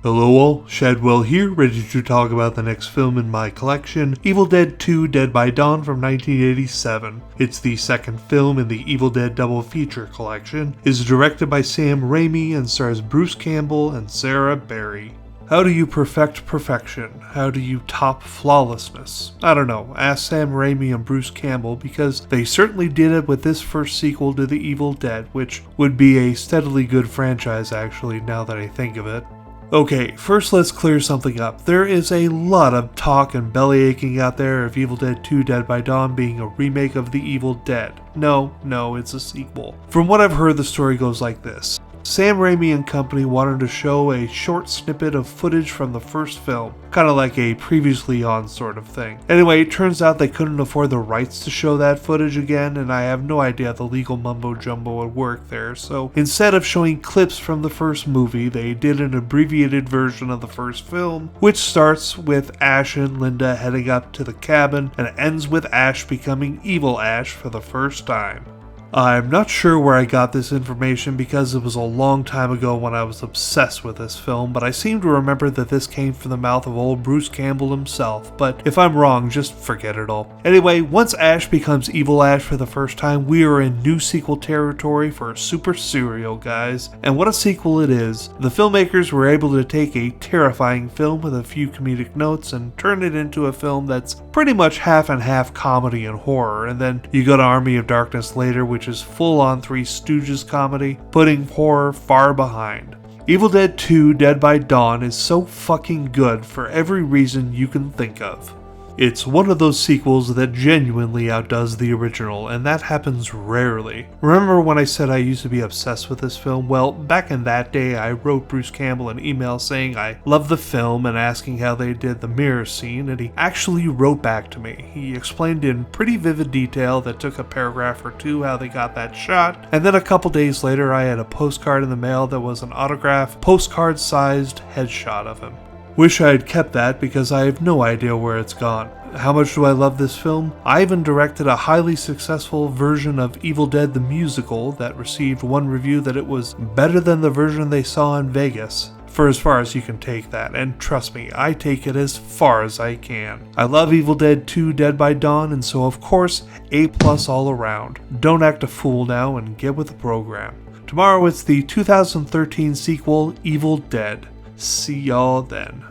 Hello all, Shadwell here, ready to talk about the next film in my collection, Evil Dead 2 Dead by Dawn from 1987. It's the second film in the Evil Dead double feature collection, is directed by Sam Raimi and stars Bruce Campbell and Sarah Berry. How do you perfect perfection? How do you top flawlessness? I don't know, ask Sam Raimi and Bruce Campbell because they certainly did it with this first sequel to The Evil Dead, which would be a steadily good franchise actually now that I think of it. Okay, first let's clear something up. There is a lot of talk and belly aching out there of Evil Dead 2 Dead by Dawn being a remake of The Evil Dead. No, it's a sequel. From what I've heard, the story goes like this. Sam Raimi and company wanted to show a short snippet of footage from the first film, kind of like a previously on sort of thing. Anyway, it turns out they couldn't afford the rights to show that footage again, and I have no idea the legal mumbo jumbo would work there, so instead of showing clips from the first movie, they did an abbreviated version of the first film, which starts with Ash and Linda heading up to the cabin, and ends with Ash becoming Evil Ash for the first time. I'm not sure where I got this information because it was a long time ago when I was obsessed with this film, but I seem to remember that this came from the mouth of old Bruce Campbell himself, but if I'm wrong, just forget it all. Anyway, once Ash becomes Evil Ash for the first time, we are in new sequel territory for Super Serial, guys. And what a sequel it is. The filmmakers were able to take a terrifying film with a few comedic notes and turn it into a film that's pretty much half and half comedy and horror, and then you go to Army of Darkness later, which is full-on Three Stooges comedy, putting horror far behind. Evil Dead 2 Dead by Dawn is so fucking good for every reason you can think of. It's one of those sequels that genuinely outdoes the original, and that happens rarely. Remember when I said I used to be obsessed with this film? Well, back in that day I wrote Bruce Campbell an email saying I loved the film and asking how they did the mirror scene, and he actually wrote back to me. He explained in pretty vivid detail that took a paragraph or two how they got that shot, and then a couple days later I had a postcard in the mail that was an autographed, postcard-sized headshot of him. Wish I had kept that because I have no idea where it's gone. How much do I love this film? I even directed a highly successful version of Evil Dead the Musical that received one review that it was better than the version they saw in Vegas. For as far as you can take that, and trust me, I take it as far as I can. I love Evil Dead 2 Dead by Dawn, and so of course, A+ all around. Don't act a fool now and get with the program. Tomorrow it's the 2013 sequel, Evil Dead. See y'all then.